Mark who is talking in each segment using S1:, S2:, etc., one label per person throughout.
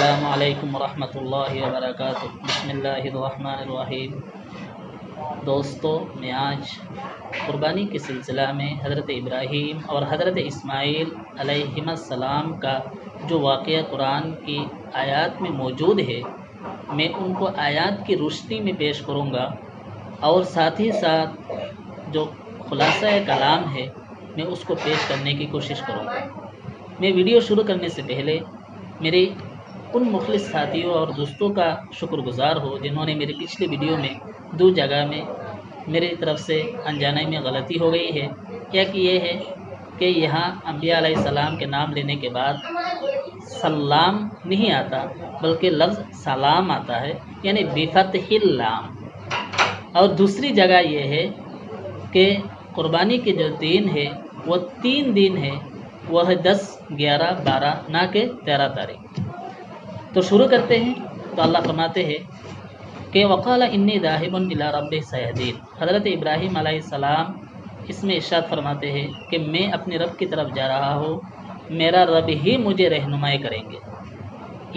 S1: السلام علیکم ورحمۃ اللہ وبرکاتہ۔ بسم اللہ الرحمن الرحیم۔ دوستو، میں آج قربانی کے سلسلہ میں حضرت ابراہیم اور حضرت اسماعیل علیہم السلام کا جو واقعہ قرآن کی آیات میں موجود ہے، میں ان کو آیات کی روشنی میں پیش کروں گا، اور ساتھ ہی ساتھ جو خلاصہ کلام ہے میں اس کو پیش کرنے کی کوشش کروں گا۔ میں ویڈیو شروع کرنے سے پہلے میرے ان مخلص ساتھیوں اور دوستوں کا شکر گزار ہو جنہوں نے میری پچھلی ویڈیو میں دو جگہ میں میری طرف سے انجانے میں غلطی ہو گئی ہے۔ ایک یہ ہے کہ یہاں انبیاء علیہ السلام کے نام لینے کے بعد سلام نہیں آتا بلکہ لفظ سلام آتا ہے، یعنی بفتح اللام۔ اور دوسری جگہ یہ ہے کہ قربانی کے جو دن ہے وہ 3 دن ہے، وہ ہے 10، 11، 12، نہ کہ 13 تاریخ۔ تو شروع کرتے ہیں۔ تو اللہ فرماتے ہیں کہ وقال انی ذاہب الی ربی سیہدین۔ حضرت ابراہیم علیہ السلام اس میں ارشاد فرماتے ہیں کہ میں اپنے رب کی طرف جا رہا ہوں، میرا رب ہی مجھے رہنمائی کریں گے۔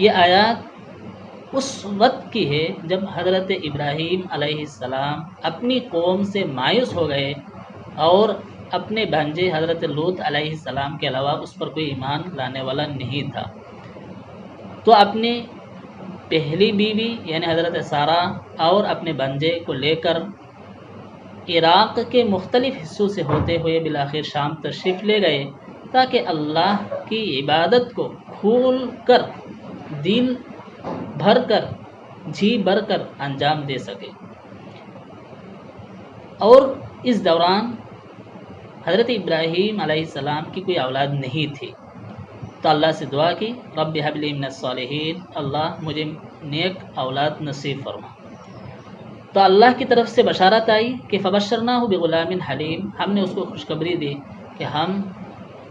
S1: یہ آیات اس وقت کی ہے جب حضرت ابراہیم علیہ السلام اپنی قوم سے مایوس ہو گئے اور اپنے بھانجے حضرت لوط علیہ السلام کے علاوہ اس پر کوئی ایمان لانے والا نہیں تھا، تو اپنی پہلی بیوی یعنی حضرت سارہ اور اپنے بھانجے کو لے کر عراق کے مختلف حصوں سے ہوتے ہوئے بالآخر شام تشریف لے گئے تاکہ اللہ کی عبادت کو کھول کر، دل بھر کر، جی بھر کر انجام دے سکے۔ اور اس دوران حضرت ابراہیم علیہ السلام کی کوئی اولاد نہیں تھی، تو اللہ سے دعا کی، رب ہب لی من الصالحین، اللہ مجھے نیک اولاد نصیب فرما۔ تو اللہ کی طرف سے بشارت آئی کہ فبشرناہ بغلام حلیم، ہم نے اس کو خوشخبری دی کہ ہم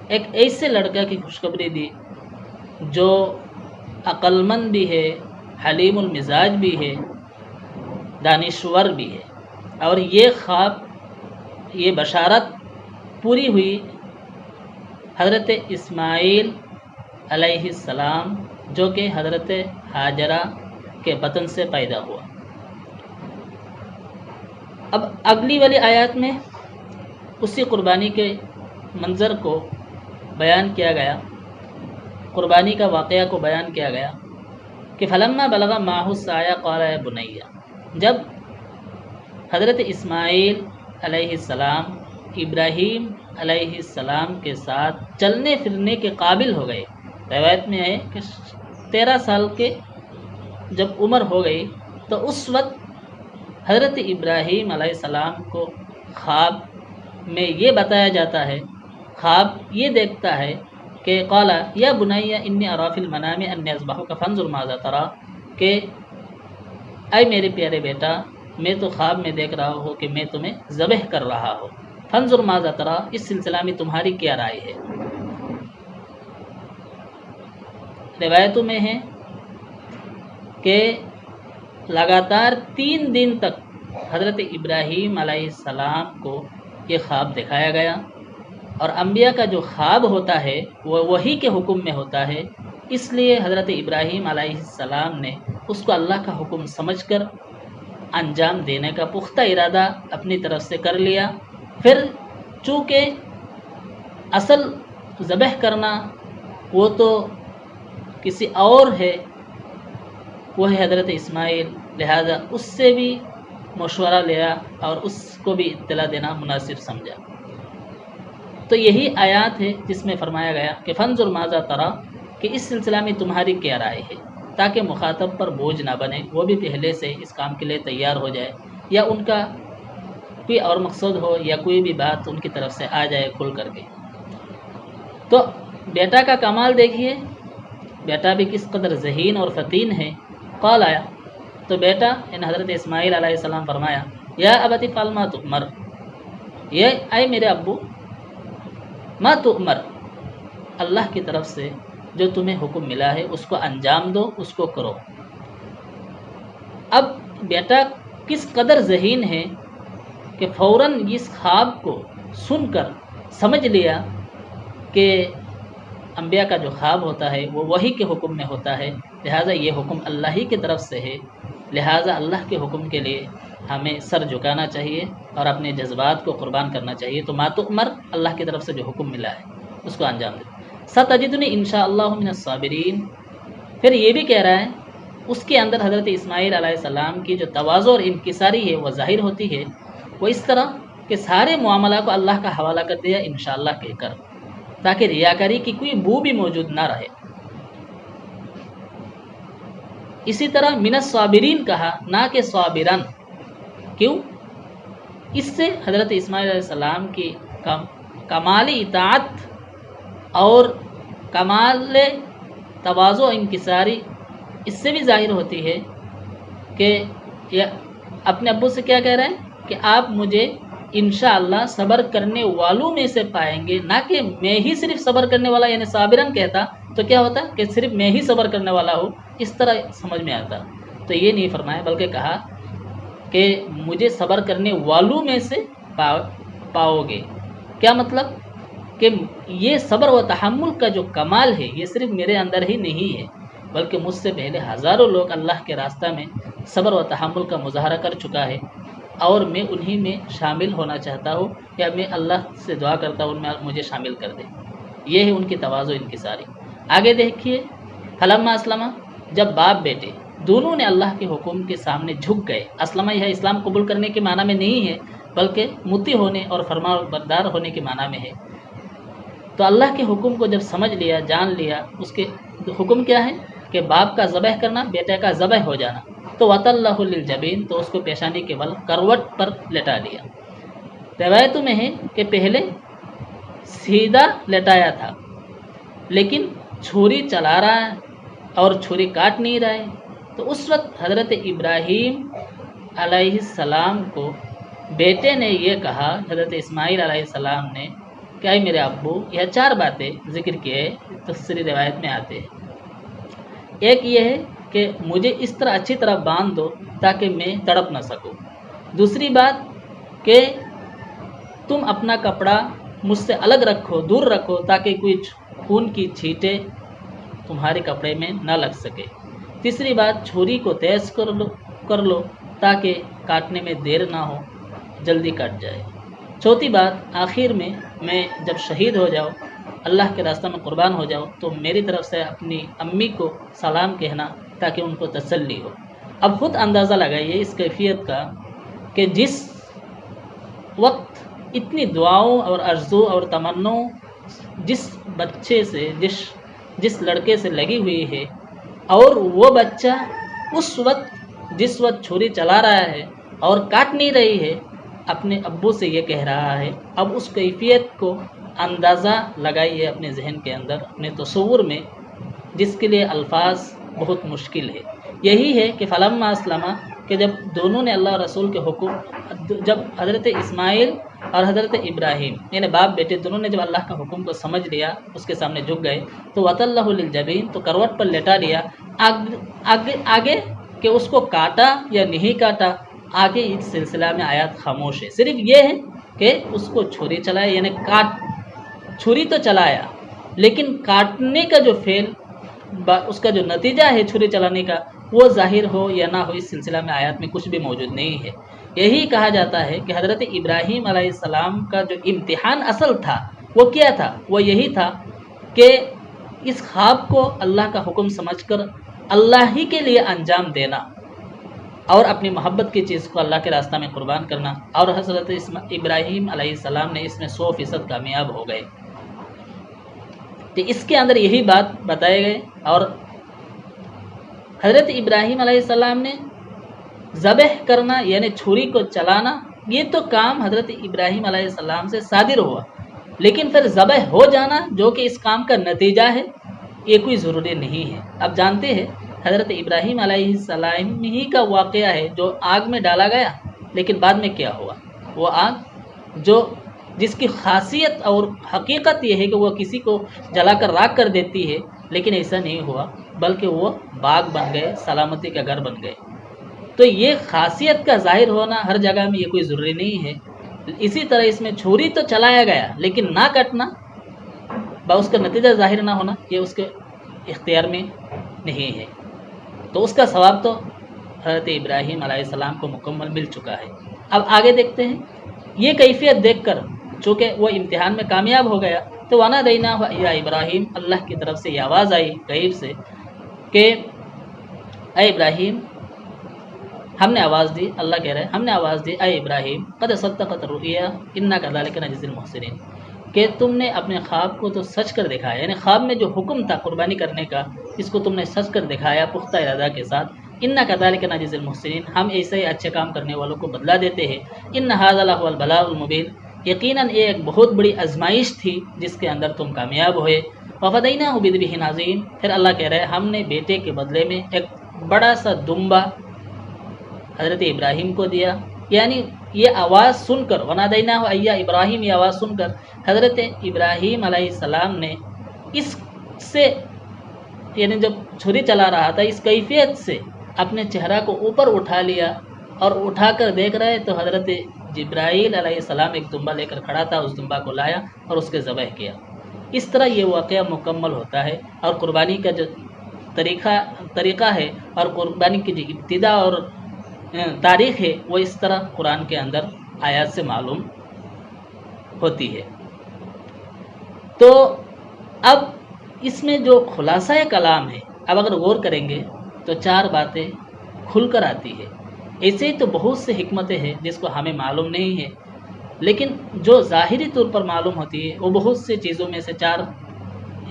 S1: ایک ایسے لڑکا کی خوشخبری دی جو عقل مند بھی ہے، حلیم المزاج بھی ہے، دانشور بھی ہے۔ اور یہ خواب، یہ بشارت پوری ہوئی حضرت اسماعیل علیہ السلام جو کہ حضرت ہاجرہ کے بطن سے پیدا ہوا۔ اب اگلی والی آیات میں اسی قربانی کے منظر کو بیان کیا گیا، قربانی کا واقعہ کو بیان کیا گیا کہ فلما بلغ معہ السعی قال یا بنی، جب حضرت اسماعیل علیہ السلام ابراہیم علیہ السلام کے ساتھ چلنے پھرنے کے قابل ہو گئے، روایت میں ہے کہ 13 سال کے جب عمر ہو گئی تو اس وقت حضرت ابراہیم علیہ السلام کو خواب میں یہ بتایا جاتا ہے، خواب یہ دیکھتا ہے کہ قال یا بنی انی اری فی المنام انی اذبحک فانظر ماذا تری، کہ اے میرے پیارے بیٹا، میں تو خواب میں دیکھ رہا ہوں کہ میں تمہیں ذبح کر رہا ہوں، فانظر ماذا تری، اس سلسلہ میں تمہاری کیا رائے ہے۔ روایتوں میں ہے کہ لگاتار 3 دن تک حضرت ابراہیم علیہ السلام کو یہ خواب دکھایا گیا، اور انبیاء کا جو خواب ہوتا ہے وہ وحی کے حکم میں ہوتا ہے، اس لیے حضرت ابراہیم علیہ السلام نے اس کو اللہ کا حکم سمجھ کر انجام دینے کا پختہ ارادہ اپنی طرف سے کر لیا۔ پھر چونکہ اصل ذبح کرنا وہ تو کسی اور ہے، وہ ہے حضرت اسماعیل، لہذا اس سے بھی مشورہ لیا اور اس کو بھی اطلاع دینا مناسب سمجھا۔ تو یہی آیات ہے جس میں فرمایا گیا کہ فانظر ماذا تری، کہ اس سلسلہ میں تمہاری کیا رائے ہے، تاکہ مخاطب پر بوجھ نہ بنے، وہ بھی پہلے سے اس کام کے لیے تیار ہو جائے، یا ان کا کوئی اور مقصد ہو یا کوئی بھی بات ان کی طرف سے آ جائے کھل کر کے۔ تو بیٹا کا کمال دیکھیے، بیٹا بھی کس قدر ذہین اور فطین ہے۔ قال آیا، تو بیٹا یعنی حضرت اسماعیل علیہ السلام فرمایا، یا ابت افعل ما تؤمر، یہ اے میرے ابو، ما تؤمر، اللہ کی طرف سے جو تمہیں حکم ملا ہے اس کو انجام دو، اس کو کرو۔ اب بیٹا کس قدر ذہین ہے کہ فوراً اس خواب کو سن کر سمجھ لیا کہ انبیاء کا جو خواب ہوتا ہے وہ وحی کے حکم میں ہوتا ہے، لہٰذا یہ حکم اللہ ہی کی طرف سے ہے، لہٰذا اللہ کے حکم کے لیے ہمیں سر جھکانا چاہیے اور اپنے جذبات کو قربان کرنا چاہیے۔ تو ما تؤمر، اللہ کی طرف سے جو حکم ملا ہے اس کو انجام دیں۔ ستجدنی انشاءاللہ من الصابرین، پھر یہ بھی کہہ رہا ہے اس کے اندر حضرت اسماعیل علیہ السلام کی جو تواضع اور انکساری ہے وہ ظاہر ہوتی ہے، وہ اس طرح کہ سارے معاملہ کو اللہ کا حوالہ کر دیا انشاءاللہ کہہ کر، تاکہ ریاکاری کی کوئی بو بھی موجود نہ رہے۔ اسی طرح من الصابرین کہا، نہ کہ صابرن، کیوں؟ اس سے حضرت اسماعیل علیہ السلام کی کمال اطاعت اور کمال تواضع و انکساری اس سے بھی ظاہر ہوتی ہے کہ یہ اپنے ابو سے کیا کہہ رہے ہیں کہ آپ مجھے انشاءاللہ صبر کرنے والوں میں سے پائیں گے، نہ کہ میں ہی صرف صبر کرنے والا، یعنی صابرن کہتا تو کیا ہوتا کہ صرف میں ہی صبر کرنے والا ہوں، اس طرح سمجھ میں آتا۔ تو یہ نہیں فرمایا، بلکہ کہا کہ مجھے صبر کرنے والوں میں سے پاؤ گے۔ کیا مطلب کہ یہ صبر و تحمل کا جو کمال ہے یہ صرف میرے اندر ہی نہیں ہے، بلکہ مجھ سے پہلے ہزاروں لوگ اللہ کے راستہ میں صبر و تحمل کا مظاہرہ کر چکا ہے، اور میں انہی میں شامل ہونا چاہتا ہوں، یا میں اللہ سے دعا کرتا ہوں ان میں مجھے شامل کر دے۔ یہ ہے ان کی تواضع و انکساری۔ آگے دیکھیے، فلما اسلما، جب باپ بیٹے دونوں نے اللہ کے حکم کے سامنے جھک گئے۔ اسلمہ یہ اسلام قبول کرنے کے معنی میں نہیں ہے، بلکہ مطیع ہونے اور فرما بردار ہونے کے معنی میں ہے۔ تو اللہ کے حکم کو جب سمجھ لیا، جان لیا، اس کے حکم کیا ہے کہ باپ کا ذبح کرنا، بیٹے کا ذبح ہو جانا، تو وَتَلَّهُ لِلْجَبِينِ، تو اس کو پیشانی کے بل کروٹ پر لٹا لیا۔ روایتوں میں ہے کہ پہلے سیدھا لٹایا تھا، لیکن چھری چلا رہا ہے اور چھری کاٹ نہیں رہا ہے، تو اس وقت حضرت ابراہیم علیہ السلام کو بیٹے نے یہ کہا، حضرت اسماعیل علیہ السلام نے کہ اے میرے ابو، یہ 4 باتیں ذکر کیے تفسیری روایت میں آتے ہیں۔ ایک یہ ہے کہ مجھے اس طرح اچھی طرح باندھ دو تاکہ میں تڑپ نہ سکوں۔ دوسری بات کہ تم اپنا کپڑا مجھ سے الگ رکھو، دور رکھو، تاکہ کوئی خون کی چھینٹیں تمہارے کپڑے میں نہ لگ سکے۔ تیسری بات، چھری کو تیز کر لو تاکہ کاٹنے میں دیر نہ ہو، جلدی کٹ جائے۔ چوتھی بات، آخر میں جب شہید ہو جاؤ، اللہ کے راستہ میں قربان ہو جاؤ، تو میری طرف سے اپنی امی کو سلام کہنا تاکہ ان کو تسلی ہو۔ اب خود اندازہ لگائیے اس کیفیت کا کہ جس وقت اتنی دعاؤں اور آرزو اور تمناؤں جس بچے سے، جس لڑکے سے لگی ہوئی ہے، اور وہ بچہ اس وقت جس وقت چھری چلا رہا ہے اور کاٹ نہیں رہی ہے، اپنے ابو سے یہ کہہ رہا ہے۔ اب اس کیفیت کو اندازہ لگائیے اپنے ذہن کے اندر، اپنے تصور میں، جس کے لیے الفاظ بہت مشکل ہے۔ یہی ہے کہ فلما اسلما، کہ جب دونوں نے اللہ رسول کے حکم، جب حضرت اسماعیل اور حضرت ابراہیم یعنی باپ بیٹے دونوں نے جب اللہ کا حکم کو سمجھ لیا، اس کے سامنے جھک گئے، تو وَتَلَّهُ لِلْجَبِينِ، تو کروٹ پر لٹا لیا۔ آگے کہ اس کو کاٹا یا نہیں کاٹا، آگے اس سلسلہ میں آیات خاموش ہے۔ صرف یہ ہے کہ اس کو چھری چلایا، یعنی چھری تو چلایا، لیکن کاٹنے کا جو فعل، اس کا جو نتیجہ ہے چھری چلانے کا، وہ ظاہر ہو یا نہ ہو، اس سلسلہ میں آیات میں کچھ بھی موجود نہیں ہے۔ یہی کہا جاتا ہے کہ حضرت ابراہیم علیہ السلام کا جو امتحان اصل تھا وہ کیا تھا؟ وہ یہی تھا کہ اس خواب کو اللہ کا حکم سمجھ کر اللہ ہی کے لیے انجام دینا، اور اپنی محبت کی چیز کو اللہ کے راستہ میں قربان کرنا، اور حضرت ابراہیم علیہ السلام نے اس میں 100% کامیاب ہو گئے۔ تو اس کے اندر یہی بات بتائے گئے، اور حضرت ابراہیم علیہ السلام نے ذبح کرنا یعنی چھری کو چلانا، یہ تو کام حضرت ابراہیم علیہ السلام سے صادر ہوا، لیکن پھر ذبح ہو جانا جو کہ اس کام کا نتیجہ ہے، یہ کوئی ضروری نہیں ہے۔ اب جانتے ہیں حضرت ابراہیم علیہ السلام ہی کا واقعہ ہے جو آگ میں ڈالا گیا، لیکن بعد میں کیا ہوا؟ وہ آگ جس کی خاصیت اور حقیقت یہ ہے کہ وہ کسی کو جلا کر راکھ کر دیتی ہے، لیکن ایسا نہیں ہوا، بلکہ وہ باغ بن گئے، سلامتی کا گھر بن گئے۔ تو یہ خاصیت کا ظاہر ہونا ہر جگہ میں یہ کوئی ضروری نہیں ہے۔ اسی طرح اس میں چھری تو چلایا گیا، لیکن نہ کٹنا، اس کا نتیجہ ظاہر نہ ہونا، یہ اس کے اختیار میں نہیں ہے۔ تو اس کا ثواب تو حضرت ابراہیم علیہ السلام کو مکمل مل چکا ہے۔ اب آگے دیکھتے ہیں، یہ کیفیت دیکھ کر چونکہ وہ امتحان میں کامیاب ہو گیا تو وَنَادَيْنَاهُ يَا ابراہیم، اللہ کی طرف سے یہ آواز آئی غیب سے کہ اے ابراہیم، ہم نے آواز دی، اللہ کہہ رہے ہیں ہم نے آواز دی اے ابراہیم قد صدقت الرؤیا انا كذلك نجزي المحسنین، کہ تم نے اپنے خواب کو تو سچ کر دکھایا، یعنی خواب میں جو حکم تھا قربانی کرنے کا اس کو تم نے سچ کر دکھایا پختہ ارادہ کے ساتھ۔ انا كذلك نجزي المحسنین، ہم ایسے ہی اچھے کام کرنے والوں کو بدلہ دیتے ہیں۔ ان هذا لهو البلاء المبین، یقیناً یہ ایک بہت بڑی آزمائش تھی جس کے اندر تم کامیاب ہوئے۔ وفدیناہ بذبح عظیم، پھر اللہ کہہ رہے ہیں ہم نے بیٹے کے بدلے میں ایک بڑا سا دمبا حضرت ابراہیم کو دیا، یعنی یہ آواز سن کر ونادیناہ ایا ابراہیم، یہ آواز سن کر حضرت ابراہیم علیہ السلام نے اس سے، یعنی جب چھری چلا رہا تھا اس کیفیت سے اپنے چہرہ کو اوپر اٹھا لیا اور اٹھا کر دیکھ رہے تو حضرت جبرائیل علیہ السلام ایک دمبا لے کر کھڑا تھا، اس دمبا کو لایا اور اس کے ذبح کیا۔ اس طرح یہ واقعہ مکمل ہوتا ہے، اور قربانی کا جو طریقہ ہے اور قربانی کی جو ابتدا اور تاریخ ہے وہ اس طرح قرآن کے اندر آیات سے معلوم ہوتی ہے۔ تو اب اس میں جو خلاصہ کلام ہے، اب اگر غور کریں گے تو 4 باتیں کھل کر آتی ہے۔ ایسے ہی تو بہت سے حکمتیں ہیں جس کو ہمیں معلوم نہیں ہے، لیکن جو ظاہری طور پر معلوم ہوتی ہے وہ بہت سے چیزوں میں سے 4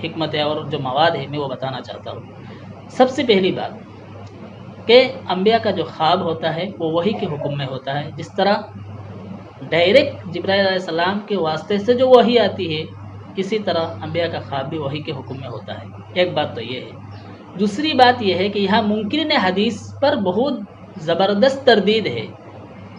S1: حکمتیں اور جو مواد ہے میں وہ بتانا چاہتا ہوں۔ سب سے پہلی بات کہ انبیاء کا جو خواب ہوتا ہے وہ وحی کے حکم میں ہوتا ہے، جس طرح ڈائریکٹ جبرائیل علیہ السلام کے واسطے سے جو وحی آتی ہے اسی طرح انبیاء کا خواب بھی وحی کے حکم میں ہوتا ہے۔ ایک بات تو یہ ہے۔ دوسری بات یہ ہے کہ یہاں منکرین حدیث پر بہت زبردست تردید ہے۔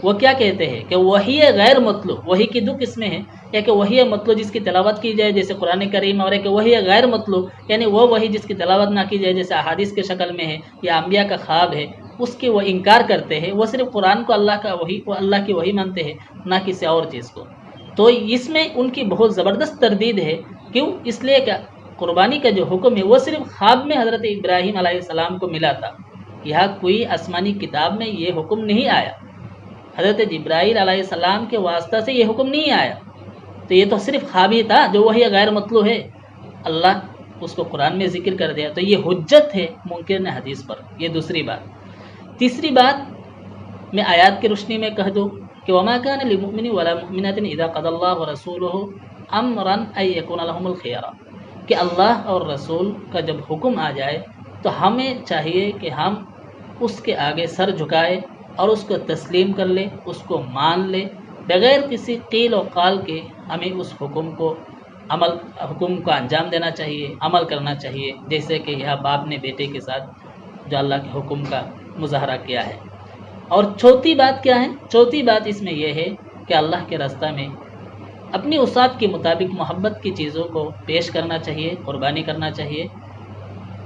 S1: وہ کیا کہتے ہیں کہ وحی غیر مطلوب، وحی کی 2 قسمیں ہیں، ایک وحی مطلوب جس کی تلاوت کی جائے جیسے قرآن کریم، اور ایک وحی غیر مطلوب یعنی وہ وحی جس کی تلاوت نہ کی جائے جیسے احادیث کے شکل میں ہے یا انبیاء کا خواب ہے، اس کی وہ انکار کرتے ہیں۔ وہ صرف قرآن کو اللہ کا وحی، وہ اللہ کی وحی مانتے ہیں، نہ کسی اور چیز کو۔ تو اس میں ان کی بہت زبردست تردید ہے۔ کیوں؟ اس لیے کہ قربانی کا جو حکم ہے وہ صرف خواب میں حضرت ابراہیم علیہ السلام کو ملا تھا، یہاں کوئی آسمانی کتاب میں یہ حکم نہیں آیا، حضرت جبرائیل علیہ السلام کے واسطہ سے یہ حکم نہیں آیا، تو یہ تو صرف خواب ہی تھا جو وہی غیر مطلوب ہے، اللہ اس کو قرآن میں ذکر کر دیا، تو یہ حجت ہے منکرین حدیث پر۔ یہ دوسری بات۔ تیسری بات میں آیات کی روشنی میں کہہ دوں کہ وما كان للمؤمن ولا مؤمنة اذا قضى الله ورسوله امرا ان يكون لهم الخيار، کہ اللہ اور رسول کا جب حکم آ جائے تو ہمیں چاہیے کہ ہم اس کے آگے سر جھکائے اور اس کو تسلیم کر لے، اس کو مان لے، بغیر کسی قیل و قال کے ہمیں اس حکم کو انجام دینا چاہیے، عمل کرنا چاہیے، جیسے کہ یہاں باپ نے بیٹے کے ساتھ جو اللہ کے حکم کا مظاہرہ کیا ہے۔ اور چوتھی بات کیا ہے؟ چوتھی بات اس میں یہ ہے کہ اللہ کے راستہ میں اپنی وسعت کے مطابق محبت کی چیزوں کو پیش کرنا چاہیے، قربانی کرنا چاہیے،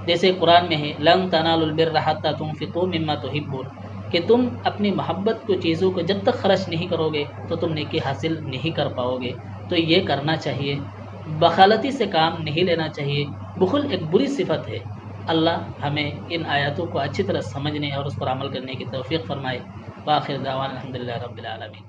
S1: جیسے قرآن میں ہے لن تنالوا البر حتى تنفقوا مما تحبون، کہ تم اپنی محبت کو چیزوں کو جب تک خرچ نہیں کرو گے تو تم نیکی حاصل نہیں کر پاؤ گے۔ تو یہ کرنا چاہیے، بخالتی سے کام نہیں لینا چاہیے۔ بخل ایک بری صفت ہے۔ اللہ ہمیں ان آیاتوں کو اچھی طرح سمجھنے اور اس پر عمل کرنے کی توفیق فرمائے۔ وآخر دعوانا الحمدللہ رب العالمین۔